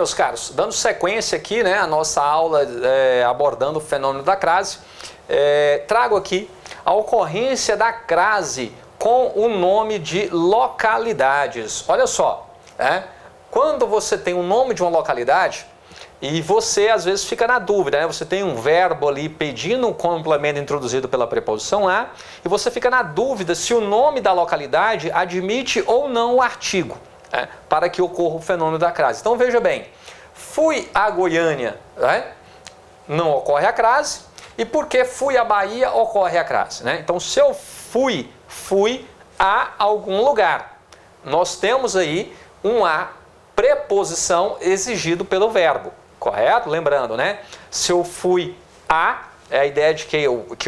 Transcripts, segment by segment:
meus caros, dando sequência aqui, né, a nossa aula abordando o fenômeno da crase, trago aqui a ocorrência da crase com o nome de localidades. Olha só, quando você tem o nome de uma localidade e você às vezes fica na dúvida, né? Você tem um verbo ali pedindo um complemento introduzido pela preposição a e você fica na dúvida se o nome da localidade admite ou não o artigo, para que ocorra o fenômeno da crase. Então veja bem, fui a Goiânia, não ocorre a crase, e porque fui à Bahia ocorre a crase, né? Então se eu fui a algum lugar, nós temos aí um a preposição exigido pelo verbo, correto? Lembrando, né? Se eu fui a, é a ideia de que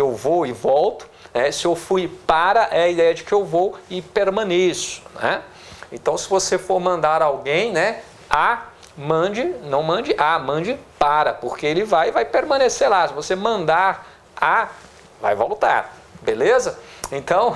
eu vou e volto, né? Se eu fui para, é a ideia de que eu vou e permaneço, né? Então, se você for mandar alguém, né, não mande a, mande para, porque ele vai permanecer lá. Se você mandar a, vai voltar, beleza? Então,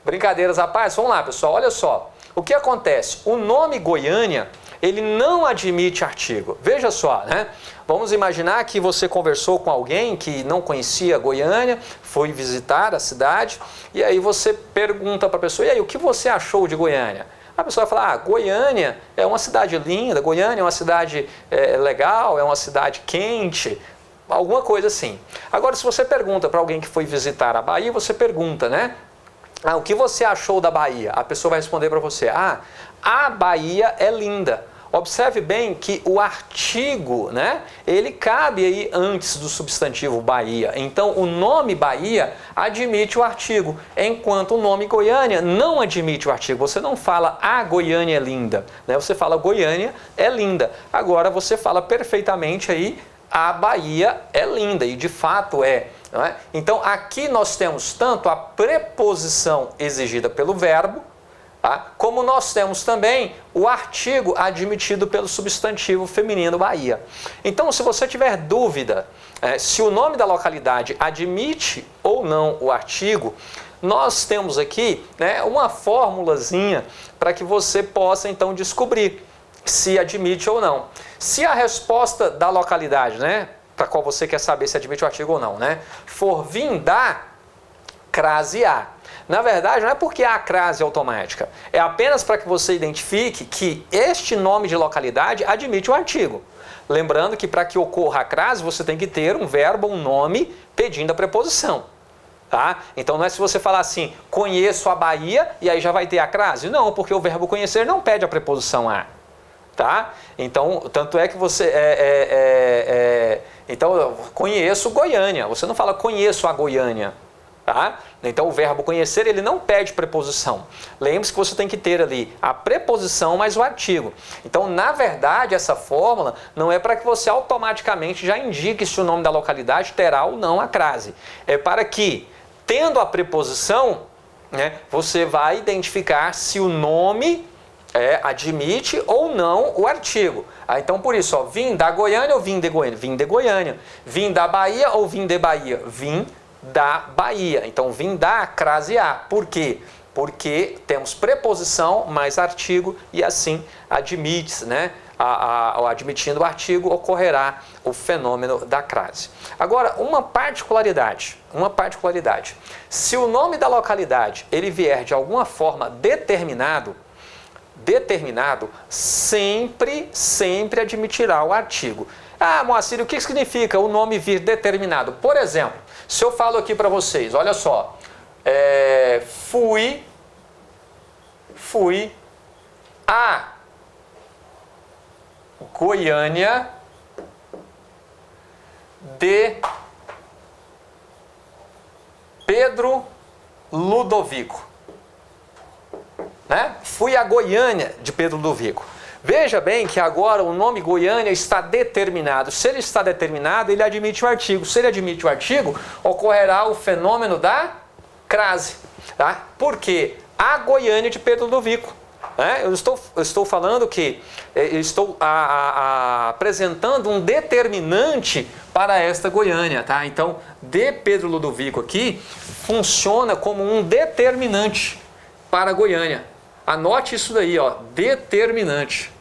brincadeiras à parte, vamos lá, pessoal, olha só. O que acontece? O nome Goiânia, ele não admite artigo. Veja só, né? Vamos imaginar que você conversou com alguém que não conhecia Goiânia, foi visitar a cidade, e aí você pergunta para a pessoa, e aí, o que você achou de Goiânia? A pessoa vai falar, Goiânia é uma cidade linda, Goiânia é uma cidade legal, é uma cidade quente, alguma coisa assim. Agora, se você pergunta para alguém que foi visitar a Bahia, você pergunta, né? O que você achou da Bahia? A pessoa vai responder para você, a Bahia é linda. Observe bem que o artigo, né, ele cabe aí antes do substantivo Bahia. Então, o nome Bahia admite o artigo, enquanto o nome Goiânia não admite o artigo. Você não fala, a Goiânia é linda, né? Você fala, Goiânia é linda. Agora, você fala perfeitamente aí, a Bahia é linda, e de fato é. Não é? Então, aqui nós temos tanto a preposição exigida pelo verbo, como nós temos também o artigo admitido pelo substantivo feminino Bahia. Então, se você tiver dúvida se o nome da localidade admite ou não o artigo, nós temos aqui, né, uma formulazinha para que você possa então descobrir se admite ou não. Se a resposta da localidade, né, para qual você quer saber se admite o artigo ou não, né, for vinda crase a. Na verdade, não é porque há a crase automática, é apenas para que você identifique que este nome de localidade admite o artigo. Lembrando que para que ocorra a crase, você tem que ter um verbo, um nome, pedindo a preposição. Tá? Então não é se você falar assim, conheço a Bahia, e aí já vai ter a crase. Não, porque o verbo conhecer não pede a preposição a. Tá? Então, tanto é que você... Então, eu conheço Goiânia. Você não fala conheço a Goiânia. Tá? Então, o verbo conhecer, ele não pede preposição. Lembre-se que você tem que ter ali a preposição mais o artigo. Então, na verdade, essa fórmula não é para que você automaticamente já indique se o nome da localidade terá ou não a crase. É para que, tendo a preposição, né, você vai identificar se o nome admite ou não o artigo. Então, por isso, vim da Goiânia ou vim de Goiânia? Vim de Goiânia. Vim da Bahia ou vim de Bahia? Vim da Bahia. Então, vim da crase a. Por quê? Porque temos preposição mais artigo e assim admite, né? Admitindo o artigo, ocorrerá o fenômeno da crase. Agora, uma particularidade. Se o nome da localidade ele vier de alguma forma determinado, sempre admitirá o artigo. Moacir, o que significa o nome vir determinado? Por exemplo, se eu falo aqui para vocês, olha só, fui a Goiânia de Pedro Ludovico. Né? Fui a Goiânia de Pedro Ludovico. Veja bem que agora o nome Goiânia está determinado. Se ele está determinado, ele admite o artigo. Se ele admite o artigo, ocorrerá o fenômeno da crase. Tá? Por quê? A Goiânia de Pedro Ludovico. Né? Eu estou falando que estou apresentando um determinante para esta Goiânia. Tá? Então, de Pedro Ludovico aqui funciona como um determinante para Goiânia. Anote isso daí, determinante.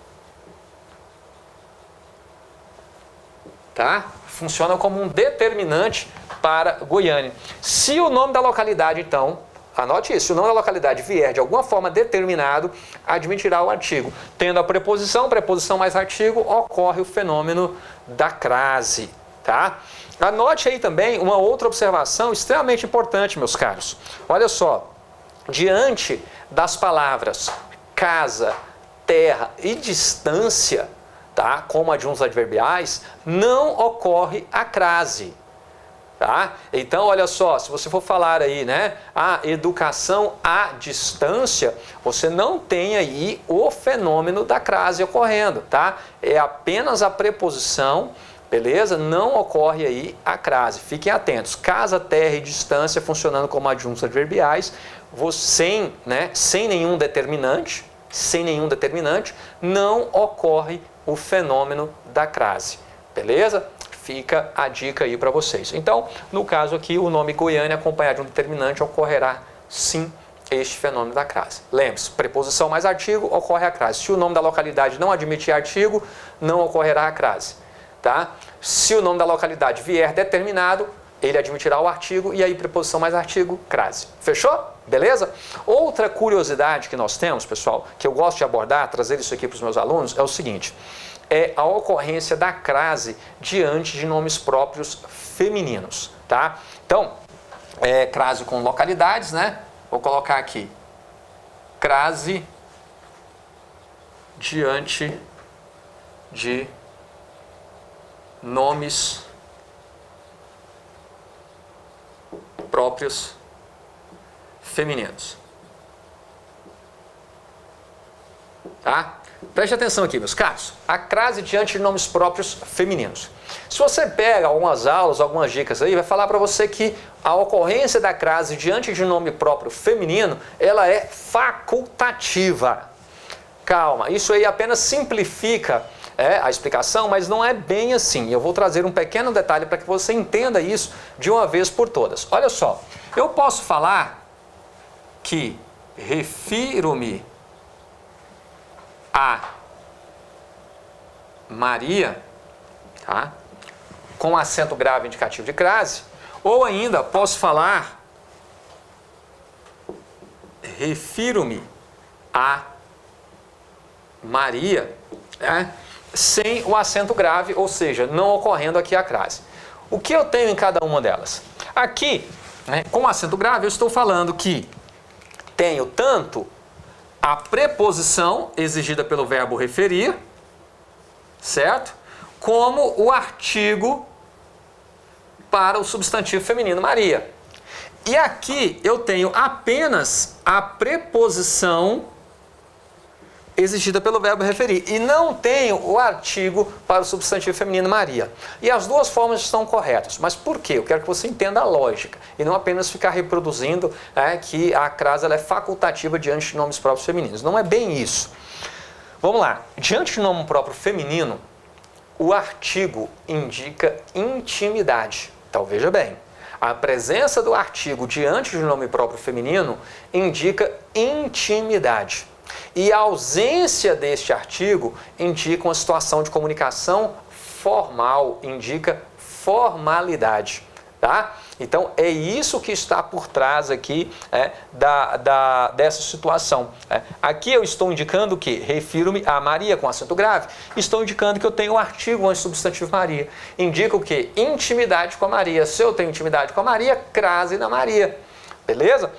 tá? Funciona como um determinante para Goiânia. Se o nome da localidade, então, anote isso, se o nome da localidade vier de alguma forma determinado, admitirá o artigo. Tendo a preposição mais artigo, ocorre o fenômeno da crase, tá? Anote aí também uma outra observação extremamente importante, meus caros. Olha só, diante das palavras casa, terra e distância, tá? Como adjuntos adverbiais, não ocorre a crase. Tá? Então, olha só, se você for falar aí, né, a educação à distância, você não tem aí o fenômeno da crase ocorrendo, tá? É apenas a preposição, beleza? Não ocorre aí a crase. Fiquem atentos. Casa, terra e distância funcionando como adjuntos adverbiais, sem nenhum determinante, não ocorre o fenômeno da crase, beleza? Fica a dica aí para vocês. Então, no caso aqui, o nome Goiânia acompanhado de um determinante ocorrerá sim este fenômeno da crase. Lembre-se, preposição mais artigo, ocorre a crase. Se o nome da localidade não admitir artigo, não ocorrerá a crase, tá? Se o nome da localidade vier determinado, ele admitirá o artigo e aí preposição mais artigo, crase. Fechou? Beleza? Outra curiosidade que nós temos, pessoal, que eu gosto de abordar, trazer isso aqui para os meus alunos, é o seguinte: é a ocorrência da crase diante de nomes próprios femininos, tá? Então, crase com localidades, né? Vou colocar aqui, crase diante de nomes próprios femininos, tá? Preste atenção aqui, meus caros. A crase diante de nomes próprios femininos. Se você pega algumas aulas, algumas dicas aí, vai falar para você que a ocorrência da crase diante de um nome próprio feminino, ela é facultativa. Calma, isso aí apenas simplifica a explicação, mas não é bem assim. Eu vou trazer um pequeno detalhe para que você entenda isso de uma vez por todas. Olha só, eu posso falar que refiro-me a Maria, tá? Com acento grave indicativo de crase, ou ainda posso falar refiro-me a Maria, né? Sem o acento grave, ou seja, não ocorrendo aqui a crase. O que eu tenho em cada uma delas? Aqui, né, com acento grave, eu estou falando que tenho tanto a preposição exigida pelo verbo referir, certo? Como o artigo para o substantivo feminino Maria. E aqui eu tenho apenas a preposição exigida pelo verbo referir e não tenho o artigo para o substantivo feminino Maria. E as duas formas estão corretas. Mas por quê? Eu quero que você entenda a lógica e não apenas ficar reproduzindo que a crase ela é facultativa diante de nomes próprios femininos. Não é bem isso. Vamos lá. Diante de nome próprio feminino, o artigo indica intimidade. Então veja bem, a presença do artigo diante de nome próprio feminino indica intimidade. E a ausência deste artigo indica uma situação de comunicação formal, indica formalidade, tá? Então, é isso que está por trás aqui dessa situação. Aqui eu estou indicando que refiro-me a Maria com acento grave, estou indicando que eu tenho um artigo antes do substantivo Maria. Indica o quê? Intimidade com a Maria. Se eu tenho intimidade com a Maria, crase na Maria. Beleza?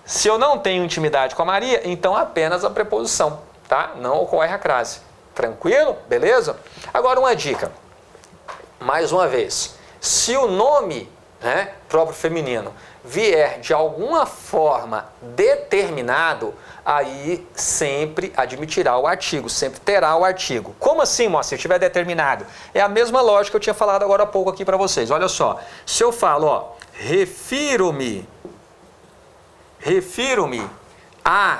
Se eu não tenho intimidade com a Maria, então apenas a preposição, tá? Não ocorre a crase. Tranquilo? Beleza? Agora uma dica. Mais uma vez, se o nome próprio feminino vier de alguma forma determinado, aí sempre admitirá o artigo, sempre terá o artigo. Como assim, Moacir, se estiver determinado? É a mesma lógica que eu tinha falado agora há pouco aqui para vocês. Olha só, se eu falo, refiro-me a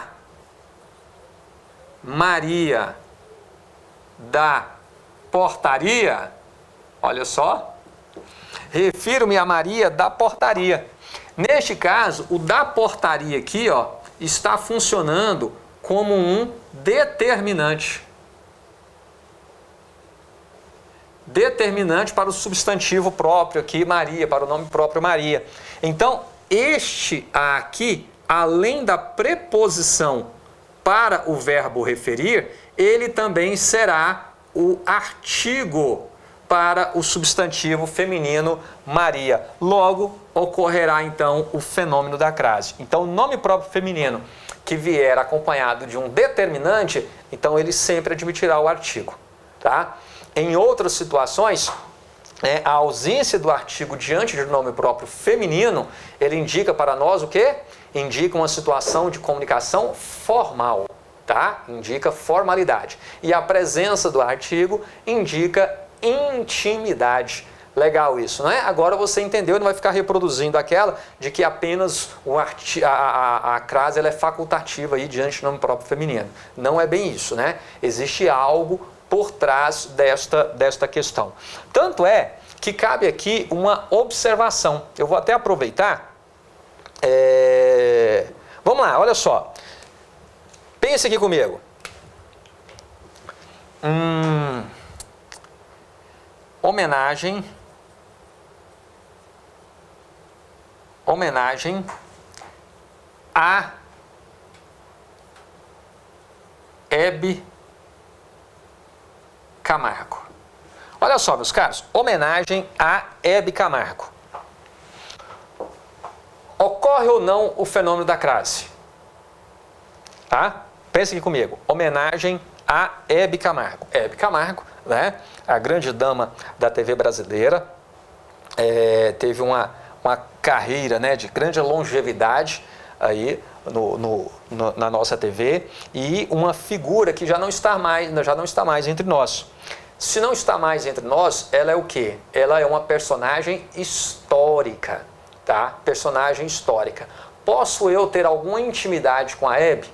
Maria da portaria, olha só, refiro-me a Maria da portaria. Neste caso, o da portaria aqui, está funcionando como um determinante. determinante para o substantivo próprio aqui, Maria, para o nome próprio Maria. Então, este aqui, além da preposição para o verbo referir, ele também será o artigo para o substantivo feminino Maria. Logo, ocorrerá então o fenômeno da crase. Então, o nome próprio feminino que vier acompanhado de um determinante, então ele sempre admitirá o artigo, tá? Em outras situações, a ausência do artigo diante do nome próprio feminino, ele indica para nós o quê? Indica uma situação de comunicação formal, tá? Indica formalidade. E a presença do artigo indica intimidade. Legal isso, não é? Agora você entendeu, não vai ficar reproduzindo aquela de que apenas a crase ela é facultativa aí diante do nome próprio feminino. Não é bem isso, né? Existe algo por trás desta questão. Tanto é que cabe aqui uma observação. Eu vou até aproveitar. Vamos lá, olha só. Pense aqui comigo. Homenagem a Hebe Camargo. Olha só, meus caros, homenagem a Hebe Camargo. Ocorre ou não o fenômeno da crase? Tá? Pense aqui comigo. Homenagem a Hebe Camargo. Hebe Camargo, né? A grande dama da TV brasileira, teve uma carreira, né, de grande longevidade aí na nossa TV, e uma figura que já não está mais entre nós. Se não está mais entre nós, ela é o quê? Ela é uma personagem histórica, tá? Personagem histórica. Posso eu ter alguma intimidade com a Hebe?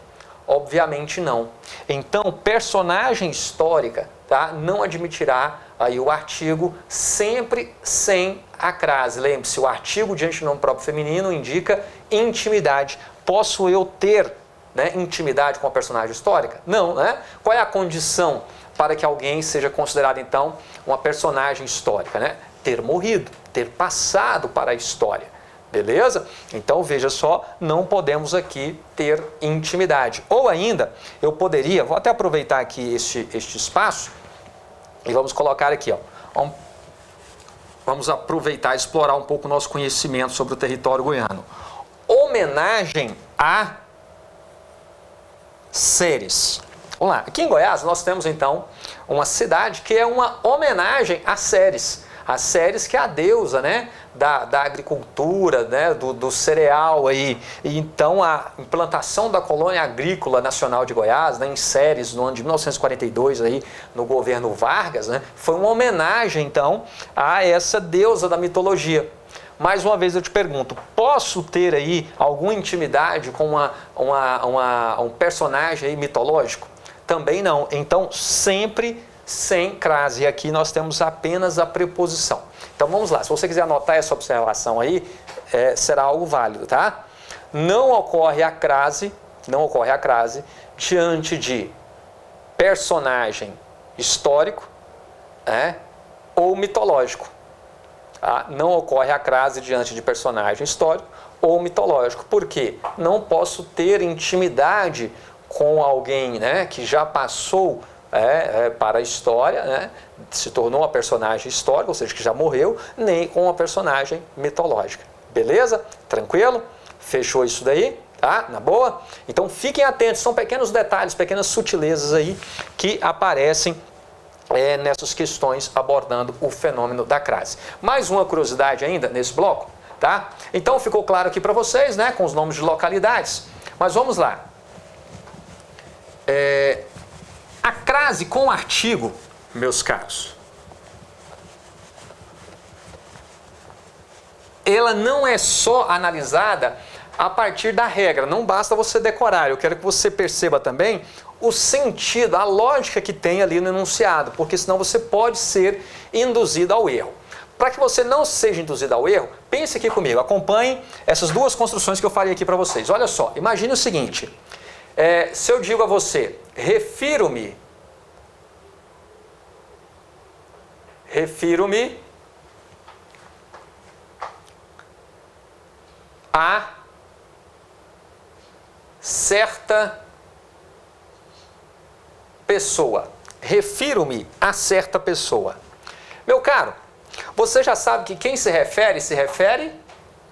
Obviamente não. Então, personagem histórica, tá? Não admitirá aí o artigo sempre sem a crase. Lembre-se, o artigo diante do nome próprio feminino indica intimidade. Posso eu ter, né, intimidade com a personagem histórica? Não, né? Qual é a condição para que alguém seja considerado, então, uma personagem histórica, né? Ter morrido, ter passado para a história. Beleza? Então, veja só, não podemos aqui ter intimidade. Ou ainda, eu poderia, vou até aproveitar aqui este espaço e vamos colocar aqui, ó. Vamos aproveitar e explorar um pouco o nosso conhecimento sobre o território goiano. Homenagem a Ceres. Vamos lá. Aqui em Goiás nós temos então uma cidade que é uma homenagem a Ceres. A Ceres, que é a deusa, né, da agricultura, né, do cereal aí. E então a implantação da colônia agrícola nacional de Goiás, né, em Ceres, no ano de 1942 aí, no governo Vargas, né, foi uma homenagem então a essa deusa da mitologia. Mais uma vez eu te pergunto, posso ter aí alguma intimidade com um personagem aí mitológico? Também não. Então, sempre sem crase. E aqui nós temos apenas a preposição. Então, vamos lá. Se você quiser anotar essa observação aí, será algo válido, tá? Não ocorre a crase diante de personagem histórico, ou mitológico. Tá? Não ocorre a crase diante de personagem histórico ou mitológico. Por quê? Não posso ter intimidade com alguém, né, que já passou para a história, né, se tornou uma personagem histórica, ou seja, que já morreu, nem com uma personagem mitológica. Beleza? Tranquilo? Fechou isso daí? Tá? Na boa? Então fiquem atentos, são pequenos detalhes, pequenas sutilezas aí que aparecem nessas questões abordando o fenômeno da crase. Mais uma curiosidade ainda nesse bloco, tá? Então ficou claro aqui para vocês, né, com os nomes de localidades, mas vamos lá. A crase com artigo, meus caros, ela não é só analisada a partir da regra, não basta você decorar, eu quero que você perceba também o sentido, a lógica que tem ali no enunciado, porque senão você pode ser induzido ao erro. Para que você não seja induzido ao erro, pense aqui comigo, acompanhe essas duas construções que eu falei aqui para vocês. Olha só, imagine o seguinte, se eu digo a você, refiro-me refiro-me a certa pessoa. Refiro-me a certa pessoa. Meu caro, você já sabe que quem se refere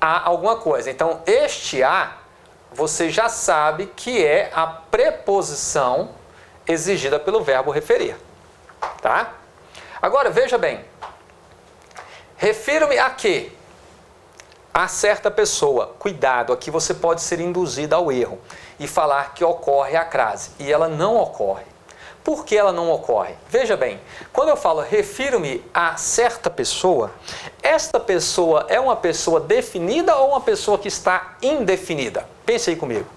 a alguma coisa. Então, este a, você já sabe que é a preposição exigida pelo verbo referir. Tá? Agora, veja bem. Refiro-me a quê? A certa pessoa. Cuidado, aqui você pode ser induzido ao erro e falar que ocorre a crase. E ela não ocorre. Por que ela não ocorre? Veja bem, quando eu falo refiro-me a certa pessoa, esta pessoa é uma pessoa definida ou uma pessoa que está indefinida? Pense aí comigo.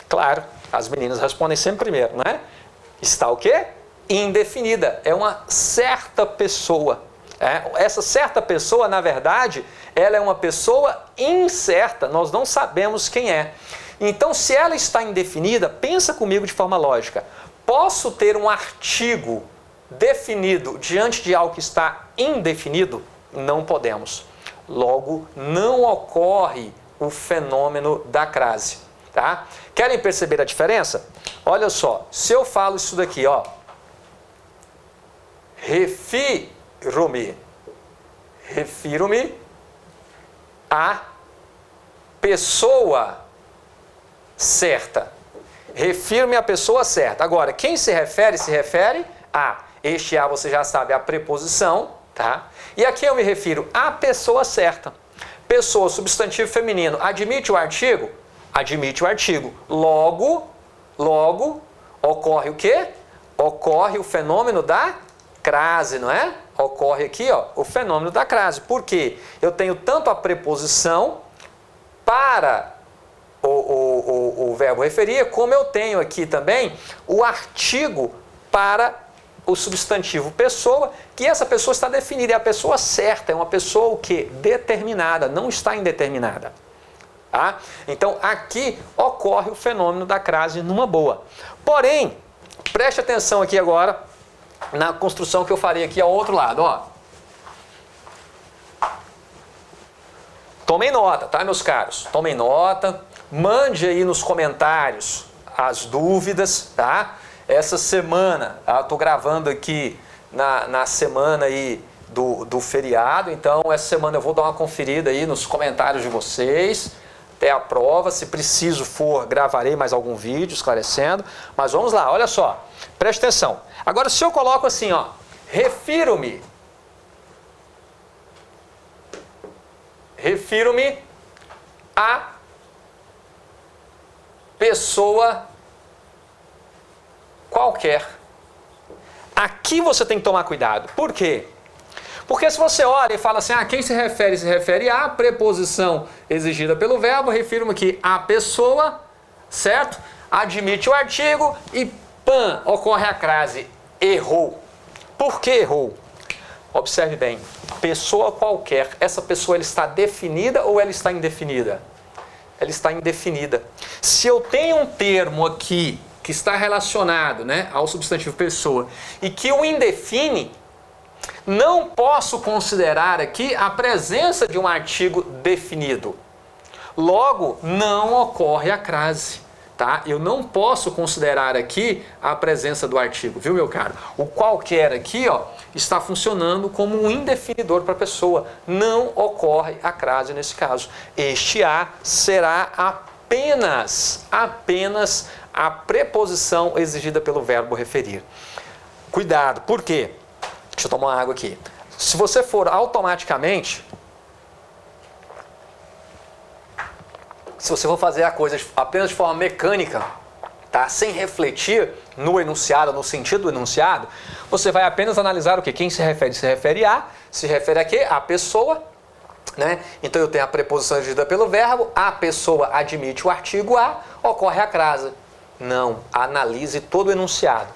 Claro, as meninas respondem sempre primeiro, não é? Está o quê? Indefinida. É uma certa pessoa. Essa certa pessoa, na verdade, ela é uma pessoa incerta. Nós não sabemos quem é. Então, se ela está indefinida, pensa comigo de forma lógica. Posso ter um artigo definido diante de algo que está indefinido? Não podemos. Logo, não ocorre o fenômeno da crase. Tá? Querem perceber a diferença? Olha só, se eu falo isso daqui, ó. Refiro-me a pessoa certa. Refiro-me à pessoa certa. Agora, quem se refere a. Este a, você já sabe, a preposição, tá? E aqui eu me refiro à pessoa certa. Pessoa, substantivo feminino, admite o artigo? Admite o artigo. Logo, ocorre o quê? Ocorre o fenômeno da crase, não é? Ocorre aqui, ó, o fenômeno da crase. Por quê? Eu tenho tanto a preposição para o verbo referir, como eu tenho aqui também o artigo para o substantivo pessoa, que essa pessoa está definida, é a pessoa certa, é uma pessoa o quê? Determinada, não está indeterminada. Tá? Então, aqui ocorre o fenômeno da crase numa boa. Porém, preste atenção aqui agora na construção que eu farei aqui ao outro lado, ó. Tomem nota, tá, meus caros? Tomem nota. Mande aí nos comentários as dúvidas, tá? Essa semana, eu tô gravando aqui na semana aí do feriado, então essa semana eu vou dar uma conferida aí nos comentários de vocês, até a prova, se preciso for, gravarei mais algum vídeo esclarecendo, mas vamos lá, olha só, preste atenção. Agora, se eu coloco assim, ó, refiro-me a pessoa qualquer. Aqui você tem que tomar cuidado. Por quê? Porque se você olha e fala assim, quem se refere à preposição exigida pelo verbo, refiro-me aqui à pessoa, certo? Admite o artigo e pam, ocorre a crase. Errou. Por que errou? Observe bem. Pessoa qualquer. Essa pessoa ela está definida ou ela está indefinida? Ela está indefinida. Se eu tenho um termo aqui que está relacionado, né, ao substantivo pessoa e que o indefine, não posso considerar aqui a presença de um artigo definido. Logo, não ocorre a crase. Tá? Eu não posso considerar aqui a presença do artigo, viu, meu caro? O qualquer aqui, ó, está funcionando como um indefinidor para a pessoa. Não ocorre a crase nesse caso. Este a será apenas a preposição exigida pelo verbo referir. Cuidado, por quê? Deixa eu tomar uma água aqui. Se você for automaticamente, se você for fazer a coisa apenas de forma mecânica, tá? Sem refletir no enunciado, no sentido do enunciado, você vai apenas analisar o quê? Quem se refere a, se refere a quê? A pessoa, né? Então eu tenho a preposição exigida pelo verbo, a pessoa admite o artigo a, ocorre a crase. Não, analise todo o enunciado.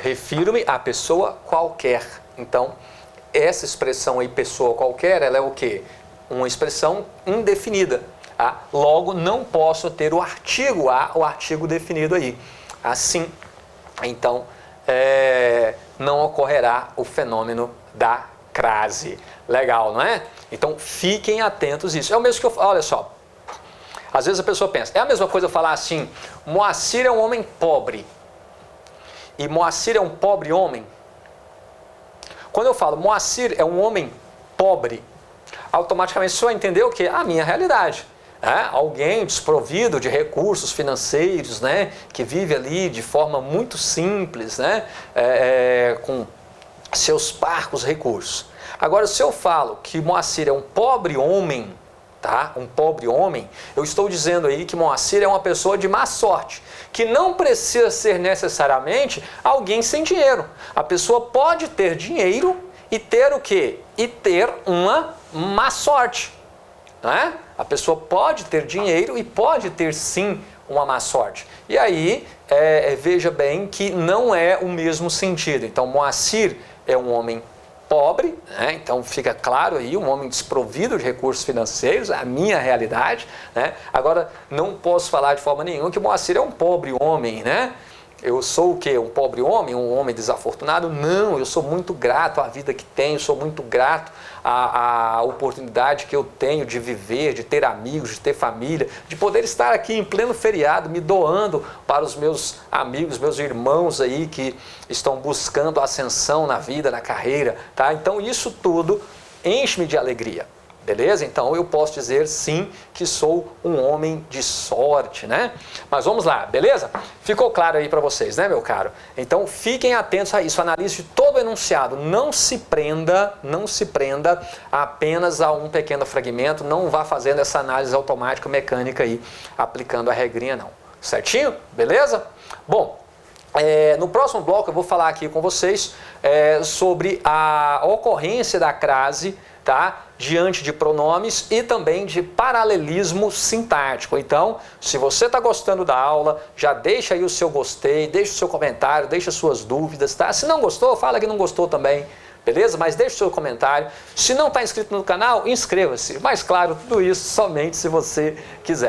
Refiro-me a pessoa qualquer. Então, essa expressão aí, pessoa qualquer, ela é o quê? Uma expressão indefinida. Tá? Logo, não posso ter o artigo a, o artigo definido aí. Assim, então, não ocorrerá o fenômeno da crase. Legal, não é? Então fiquem atentos a isso. É o mesmo que eu falo, olha só. Às vezes a pessoa pensa, é a mesma coisa eu falar assim, Moacir é um homem pobre e Moacir é um pobre homem? Quando eu falo Moacir é um homem pobre, automaticamente você vai entender o quê? A minha realidade. Alguém desprovido de recursos financeiros, né? Que vive ali de forma muito simples, né? Com seus parcos recursos. Agora, se eu falo que Moacir é um pobre homem, tá? Um pobre homem, eu estou dizendo aí que Moacir é uma pessoa de má sorte, que não precisa ser necessariamente alguém sem dinheiro. A pessoa pode ter dinheiro e ter o quê? E ter uma má sorte, né? A pessoa pode ter dinheiro e pode ter sim uma má sorte. E aí, veja bem que não é o mesmo sentido. Então, Moacir é um homem pobre, né? Então fica claro aí, um homem desprovido de recursos financeiros, a minha realidade, né? Agora, não posso falar de forma nenhuma que Moacir é um pobre homem, né? Eu sou o quê? Um pobre homem? Um homem desafortunado? Não, eu sou muito grato à vida que tenho, sou muito grato à oportunidade que eu tenho de viver, de ter amigos, de ter família, de poder estar aqui em pleno feriado, me doando para os meus amigos, meus irmãos aí que estão buscando ascensão na vida, na carreira, tá? Então isso tudo enche-me de alegria. Beleza? Então eu posso dizer sim que sou um homem de sorte, né? Mas vamos lá, beleza? Ficou claro aí para vocês, né, meu caro? Então fiquem atentos a isso, analise todo o enunciado, não se prenda apenas a um pequeno fragmento, não vá fazendo essa análise automática, mecânica aí, aplicando a regrinha não. Certinho? Beleza? Bom, no próximo bloco eu vou falar aqui com vocês sobre a ocorrência da crase, tá? Diante de pronomes e também de paralelismo sintático. Então, se você está gostando da aula, já deixa aí o seu gostei, deixa o seu comentário, deixa suas dúvidas, tá? Se não gostou, fala que não gostou também, beleza? Mas deixa o seu comentário. Se não está inscrito no canal, inscreva-se. Mas claro, tudo isso somente se você quiser.